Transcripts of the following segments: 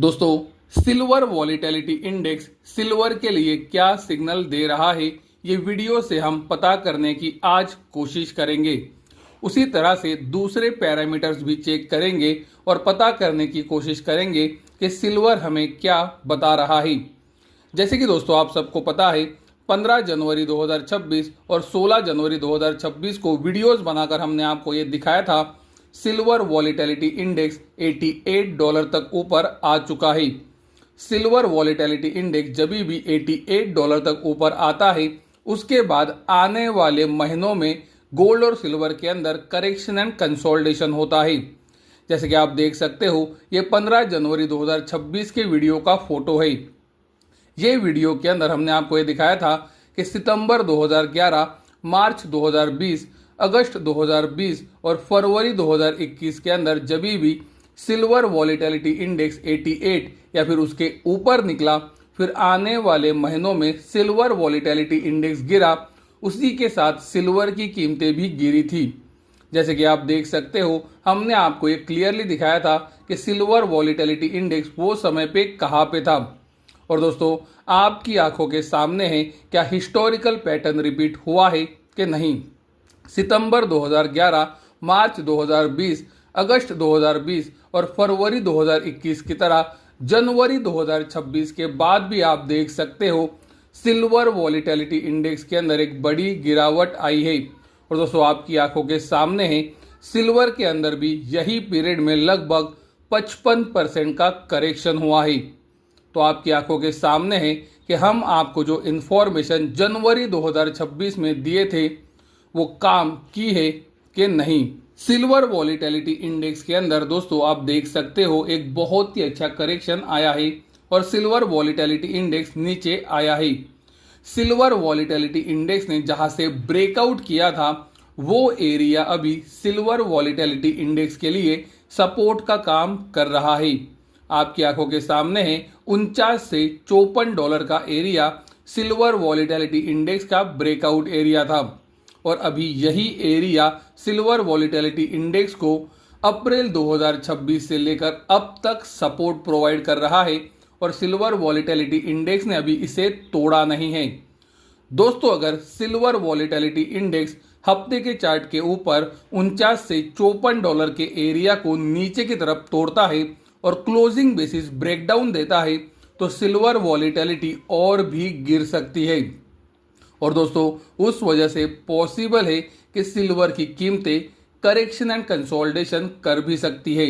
दोस्तों, silver volatility index silver के लिए क्या सिग्नल दे रहा है, ये वीडियो से हम पता करने की आज कोशिश करेंगे। उसी तरह से दूसरे पैरामीटर्स भी चेक करेंगे और पता करने की कोशिश करेंगे कि सिल्वर हमें क्या बता रहा है। जैसे कि दोस्तों आप सबको पता है, 15 जनवरी 2026 और 16 जनवरी 2026 को वीडियोस बनाकर हमने आपको ये दिखाया था सिल्वर वॉलेटिलिटी इंडेक्स $88 तक ऊपर आ चुका है। सिल्वर वॉलेटिलिटी इंडेक्स जब भी $88 तक ऊपर आता है, उसके बाद आने वाले महीनों में गोल्ड और सिल्वर के अंदर करेक्शन एंड कंसोलिडेशन होता है। जैसे कि आप देख सकते हो, ये 15 जनवरी 2026 के वीडियो का फोटो है। ये वीडियो के अंदर हमने आपको ये दिखाया था कि सितंबर 2011, मार्च 2020, अगस्त 2020 और फरवरी 2021 के अंदर जब भी सिल्वर वॉलेटिलिटी इंडेक्स 88 या फिर उसके ऊपर निकला, फिर आने वाले महीनों में सिल्वर वॉलेटिलिटी इंडेक्स गिरा, उसी के साथ सिल्वर की कीमतें भी गिरी थी। जैसे कि आप देख सकते हो, हमने आपको ये क्लियरली दिखाया था कि सिल्वर वॉलेटिलिटी इंडेक्स वो समय पे कहाँ पे था। और दोस्तों, आपकी आंखों के सामने है क्या हिस्टोरिकल पैटर्न रिपीट हुआ है कि नहीं। सितंबर 2011, मार्च 2020, अगस्त 2020 और फरवरी 2021 की तरह जनवरी 2026 के बाद भी आप देख सकते हो सिल्वर वॉलेटिलिटी इंडेक्स के अंदर एक बड़ी गिरावट आई है। और दोस्तों आपकी आंखों के सामने है, सिल्वर के अंदर भी यही पीरियड में लगभग 55% का करेक्शन हुआ है। तो आपकी आंखों के सामने है कि हम आपको जो इन्फॉर्मेशन जनवरी 2026 में दिए थे वो काम की है कि नहीं। सिल्वर वॉलेटिलिटी इंडेक्स के अंदर दोस्तों आप देख सकते हो एक बहुत ही अच्छा करेक्शन आया है और सिल्वर वॉलेटिलिटी इंडेक्स नीचे आया है। सिल्वर वॉलेटिलिटी इंडेक्स ने जहां से ब्रेकआउट किया था, वो एरिया अभी सिल्वर वॉलेटिलिटी इंडेक्स के लिए सपोर्ट का काम कर रहा है। आपकी आंखों के सामने है 49 से $54 का एरिया सिल्वर वॉलेटिलिटी इंडेक्स का ब्रेकआउट एरिया था और अभी यही एरिया सिल्वर वॉलेटिलिटी इंडेक्स को अप्रैल 2026 से लेकर अब तक सपोर्ट प्रोवाइड कर रहा है और सिल्वर वॉलेटिलिटी इंडेक्स ने अभी इसे तोड़ा नहीं है। दोस्तों, अगर सिल्वर वॉलेटिलिटी इंडेक्स हफ्ते के चार्ट के ऊपर 49 से $54 के एरिया को नीचे की तरफ तोड़ता है और क्लोजिंग बेसिस ब्रेकडाउन देता है, तो सिल्वर वॉलेटिलिटी और भी गिर सकती है। और दोस्तों, उस वजह से पॉसिबल है कि सिल्वर की कीमतें करेक्शन एंड कंसोलिडेशन कर भी सकती है।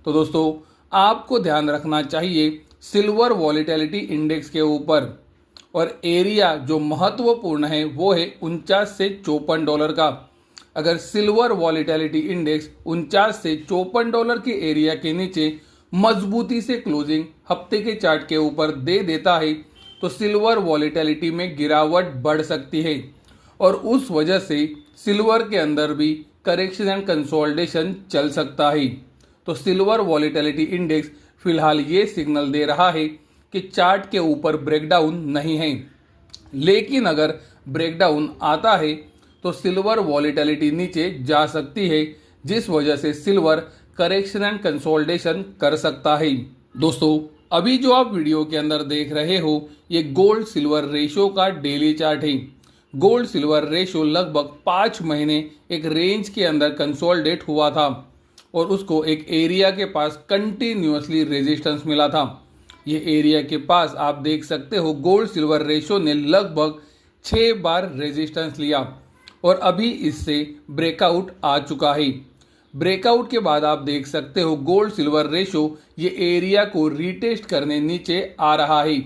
तो दोस्तों, आपको ध्यान रखना चाहिए सिल्वर वॉलेटिलिटी इंडेक्स के ऊपर, और एरिया जो महत्वपूर्ण है वो है 49 से $54 का। अगर सिल्वर वॉलेटिलिटी इंडेक्स 49 से $54 के एरिया के नीचे मजबूती से क्लोजिंग हफ्ते के चार्ट के ऊपर दे देता है, तो सिल्वर वॉलेटिलिटी में गिरावट बढ़ सकती है और उस वजह से सिल्वर के अंदर भी करेक्शन एंड कंसोलिडेशन चल सकता है। तो सिल्वर वॉलेटिलिटी इंडेक्स फिलहाल ये सिग्नल दे रहा है कि चार्ट के ऊपर ब्रेकडाउन नहीं है, लेकिन अगर ब्रेकडाउन आता है तो सिल्वर वॉलेटिलिटी नीचे जा सकती है, जिस वजह से सिल्वर करेक्शन एंड कंसोलिडेशन कर सकता है। दोस्तों, अभी जो आप वीडियो के अंदर देख रहे हो, ये गोल्ड सिल्वर रेशो का डेली चार्ट है। गोल्ड सिल्वर रेशो लगभग 5 महीने एक रेंज के अंदर कंसोलिडेट हुआ था और उसको एक एरिया के पास कंटिन्यूअसली रेजिस्टेंस मिला था। ये एरिया के पास आप देख सकते हो गोल्ड सिल्वर रेशो ने लगभग 6 बार रेजिस्टेंस लिया और अभी इससे ब्रेकआउट आ चुका है। ब्रेकआउट के बाद आप देख सकते हो गोल्ड सिल्वर रेशो ये एरिया को रीटेस्ट करने नीचे आ रहा है।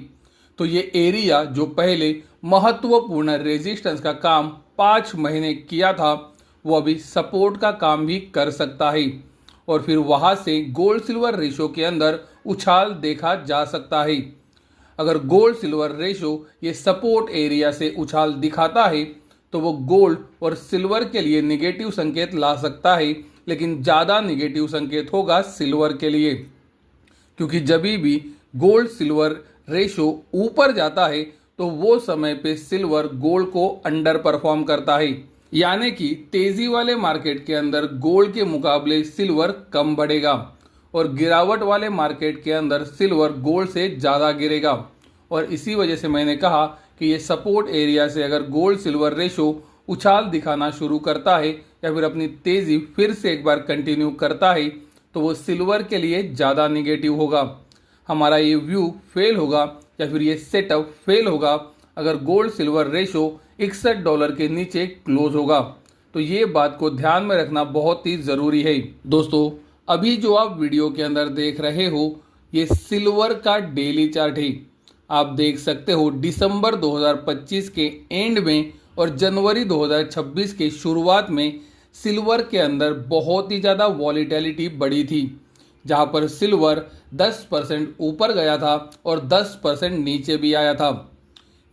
तो ये एरिया जो पहले महत्वपूर्ण रेजिस्टेंस का काम 5 महीने किया था, वो अभी सपोर्ट का काम भी कर सकता है और फिर वहां से गोल्ड सिल्वर रेशो के अंदर उछाल देखा जा सकता है। अगर गोल्ड सिल्वर रेशो ये सपोर्ट एरिया से उछाल दिखाता है, तो वो गोल्ड और सिल्वर के लिए निगेटिव संकेत ला सकता है, लेकिन ज़्यादा निगेटिव संकेत होगा सिल्वर के लिए, क्योंकि जब भी गोल्ड सिल्वर रेशो ऊपर जाता है तो वो समय पे सिल्वर गोल्ड को अंडर परफॉर्म करता है, यानी कि तेजी वाले मार्केट के अंदर गोल्ड के मुकाबले सिल्वर कम बढ़ेगा और गिरावट वाले मार्केट के अंदर सिल्वर गोल्ड से ज़्यादा गिरेगा। और इसी वजह से मैंने कहा कि ये सपोर्ट एरिया से अगर गोल्ड सिल्वर रेशो उछाल दिखाना शुरू करता है या फिर अपनी तेज़ी फिर से एक बार कंटिन्यू करता है तो वो सिल्वर के लिए ज़्यादा निगेटिव होगा। हमारा ये व्यू फेल होगा या फिर ये सेटअप फेल होगा अगर गोल्ड सिल्वर रेशो $61 के नीचे क्लोज होगा। तो ये बात को ध्यान में रखना बहुत ही ज़रूरी है। दोस्तों, अभी जो आप वीडियो के अंदर देख रहे हो ये सिल्वर का डेली चार्ट है। आप देख सकते हो दिसंबर 2025 के एंड में और जनवरी 2026 के शुरुआत में सिल्वर के अंदर बहुत ही ज़्यादा वॉलीटिलिटी बढ़ी थी, जहां पर सिल्वर 10% ऊपर गया था और 10% नीचे भी आया था।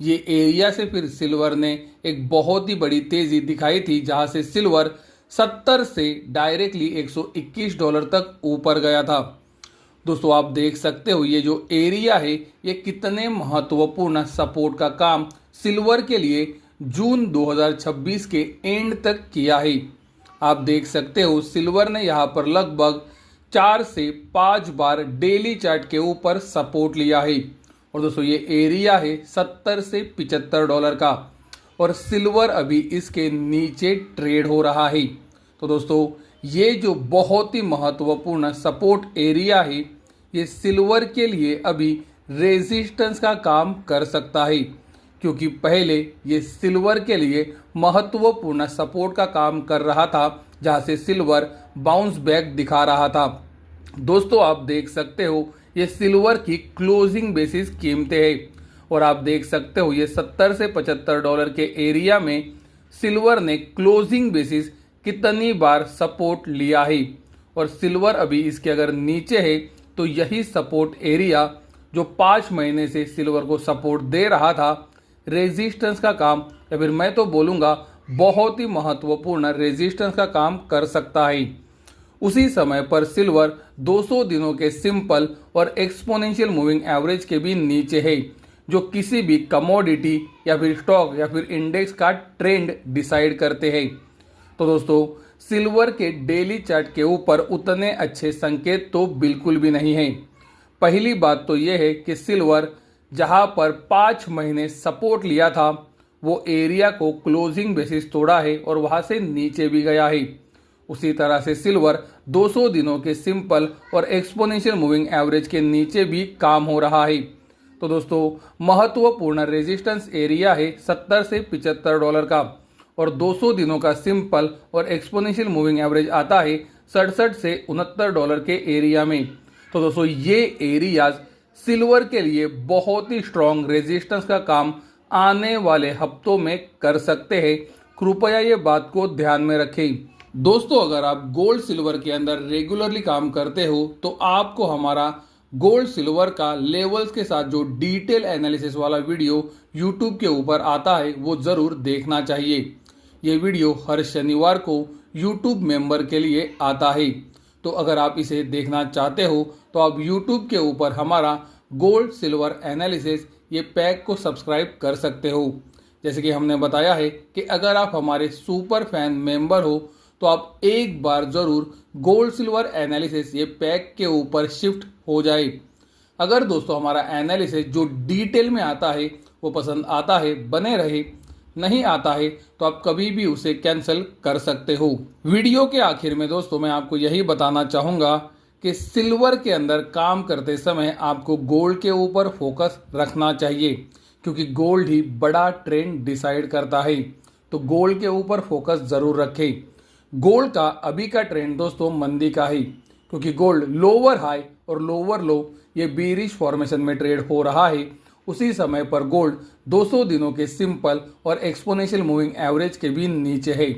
ये एरिया से फिर सिल्वर ने एक बहुत ही बड़ी तेज़ी दिखाई थी, जहां से सिल्वर 70 से डायरेक्टली $121 तक ऊपर गया था। दोस्तों, आप देख सकते हो ये जो एरिया है ये कितने महत्वपूर्ण सपोर्ट का काम सिल्वर के लिए जून 2026 के एंड तक किया है। आप देख सकते हो सिल्वर ने यहाँ पर लगभग 4 से 5 बार डेली चार्ट के ऊपर सपोर्ट लिया है। और दोस्तों, ये एरिया है 70 से $75 का और सिल्वर अभी इसके नीचे ट्रेड हो रहा है। तो दोस्तों, ये जो बहुत ही महत्वपूर्ण सपोर्ट एरिया है ये सिल्वर के लिए अभी रेजिस्टेंस का काम कर सकता है, क्योंकि पहले ये सिल्वर के लिए महत्वपूर्ण सपोर्ट का काम कर रहा था, जहां से सिल्वर बाउंस बैक दिखा रहा था। दोस्तों, आप देख सकते हो ये सिल्वर की क्लोजिंग बेसिस कीमतें हैं और आप देख सकते हो ये 70 से $75 के एरिया में सिल्वर ने क्लोजिंग बेसिस कितनी बार सपोर्ट लिया है। और सिल्वर अभी इसके अगर नीचे है तो यही सपोर्ट एरिया जो 5 महीने से सिल्वर को सपोर्ट दे रहा था, रेजिस्टेंस का काम या फिर मैं तो बोलूँगा बहुत ही महत्वपूर्ण रेजिस्टेंस का काम कर सकता है। उसी समय पर सिल्वर 200 दिनों के सिंपल और एक्सपोनेंशियल मूविंग एवरेज के भी नीचे है, जो किसी भी कमोडिटी या फिर स्टॉक या फिर इंडेक्स का ट्रेंड डिसाइड करते हैं। तो दोस्तों, सिल्वर के डेली चार्ट के ऊपर उतने अच्छे संकेत तो बिल्कुल भी नहीं है। पहली बात तो यह है कि सिल्वर जहां पर 5 महीने सपोर्ट लिया था वो एरिया को क्लोजिंग बेसिस तोड़ा है और वहां से नीचे भी गया है। उसी तरह से सिल्वर 200 दिनों के सिंपल और एक्सपोनेंशियल मूविंग एवरेज के नीचे भी काम हो रहा है। तो दोस्तों, महत्वपूर्ण रेजिस्टेंस एरिया है 70 से $75 का और 200 दिनों का सिंपल और एक्सपोनेंशियल मूविंग एवरेज आता है 67 से $69 के एरिया में। तो दोस्तों, ये एरियाज सिल्वर के लिए बहुत ही स्ट्रॉन्ग रेजिस्टेंस का काम आने वाले हफ्तों में कर सकते हैं। कृपया ये बात को ध्यान में रखें। दोस्तों, अगर आप गोल्ड सिल्वर के अंदर रेगुलरली काम करते हो तो आपको हमारा गोल्ड सिल्वर का लेवल्स के साथ जो डिटेल एनालिसिस वाला वीडियो यूट्यूब के ऊपर आता है वो ज़रूर देखना चाहिए। ये वीडियो हर शनिवार को यूट्यूब मेंबर के लिए आता है। तो अगर आप इसे देखना चाहते हो तो आप यूट्यूब के ऊपर हमारा गोल्ड सिल्वर एनालिसिस ये पैक को सब्सक्राइब कर सकते हो। जैसे कि हमने बताया है कि अगर आप हमारे सुपर फैन मेंबर हो तो आप एक बार ज़रूर गोल्ड सिल्वर एनालिसिस ये पैक के ऊपर शिफ्ट हो जाए। अगर दोस्तों हमारा एनालिसिस जो डिटेल में आता है वो पसंद आता है, बने रहे, नहीं आता है तो आप कभी भी उसे कैंसिल कर सकते हो। वीडियो के आखिर में दोस्तों मैं आपको यही बताना चाहूँगा कि सिल्वर के अंदर काम करते समय आपको गोल्ड के ऊपर फोकस रखना चाहिए, क्योंकि गोल्ड ही बड़ा ट्रेंड डिसाइड करता है। तो गोल्ड के ऊपर फोकस ज़रूर रखें। गोल्ड का अभी का ट्रेंड दोस्तों मंदी का है, क्योंकि गोल्ड लोअर हाई और लोअर लो ये बीरिश फॉर्मेशन में ट्रेड हो रहा है। उसी समय पर गोल्ड 200 दिनों के सिंपल और एक्सपोनेंशियल मूविंग एवरेज के भी नीचे है।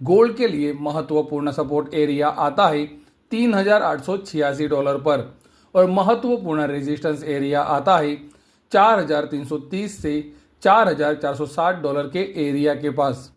गोल्ड के लिए महत्वपूर्ण सपोर्ट एरिया आता है $3,886 पर और महत्वपूर्ण रेजिस्टेंस एरिया आता है 4,330 से $4,460 के एरिया के पास।